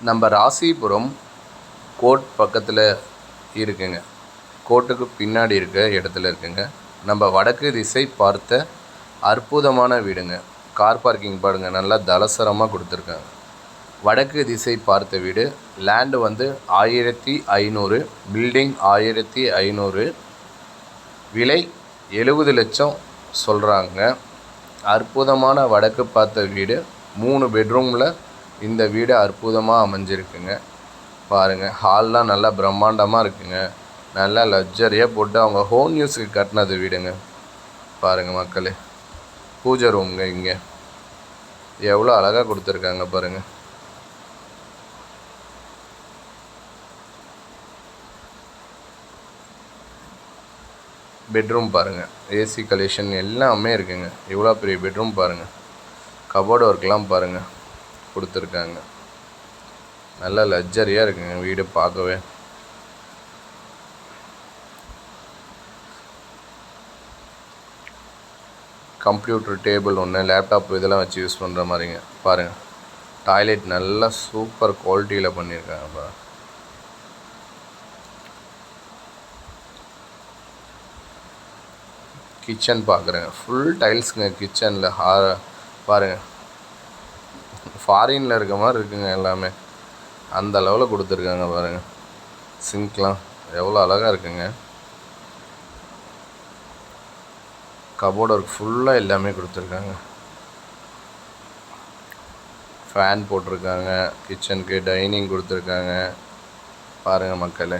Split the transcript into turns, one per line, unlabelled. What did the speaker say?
நம்ம ராசிபுரம் கோர்ட் பக்கத்தில் இருக்குங்க. கோர்ட்டுக்கு பின்னாடி இருக்க இடத்துல இருக்குங்க. நம்ம வடக்கு திசை பார்த்த அற்புதமான வீடுங்க. கார் பார்க்கிங் பாருங்கள், நல்லா தலசரமாக கொடுத்துருக்காங்க. வடக்கு திசை பார்த்த வீடு. லேண்டு வந்து 1500, பில்டிங் 1500, விலை 70 லட்சம் சொல்கிறாங்க. அற்புதமான வடக்கு பார்த்த வீடு. 3 பெட்ரூமில் இந்த வீடு அற்புதமாக அமைஞ்சிருக்குங்க. பாருங்கள், ஹால்லாம் நல்லா பிரம்மாண்டமாக இருக்குங்க. நல்லா லக்ஸரியாக போட்டு அவங்க ஹோம் யூஸுக்கு கட்டினது வீடுங்க. பாருங்கள் மக்களே, பூஜை ரூமுங்க. இங்கே எவ்வளோ அழகாக கொடுத்துருக்காங்க பாருங்கள். பெட்ரூம் பாருங்கள், ஏசி கலெக்ஷன் எல்லாமே இருக்குங்க. இவ்வளோ பெரிய பெட்ரூம் பாருங்கள். கபோர்டு ஒர்க்லாம் பாருங்கள் கொடுத்துருக்காங்க. நல்லா லக்ஸரியாக இருக்குங்க வீடு பார்க்கவே. கம்ப்யூட்டர் டேபிள் ஒன்று, லேப்டாப் இதெல்லாம் வச்சு யூஸ் பண்ணுற மாதிரிங்க. பாருங்கள், டாய்லெட் நல்லா சூப்பர் குவாலிட்டியில் பண்ணியிருக்காங்க. பாருங்கள், கிச்சன் பார்க்குறேங்க, ஃபுல் டைல்ஸுங்க கிச்சனில். பாருங்கள், ஃபாரினில் இருக்க மாதிரி இருக்குங்க எல்லாமே. அந்த லெவலில் கொடுத்துருக்காங்க பாருங்கள். சிங்க்லாம் எவ்வளோ அழகாக இருக்குங்க. கபோர்டு ஒர்க் ஃபுல்லாக எல்லாமே கொடுத்துருக்காங்க. ஃபேன் போட்டிருக்காங்க. கிச்சனுக்கு டைனிங் கொடுத்துருக்காங்க. பாருங்கள் மக்களே.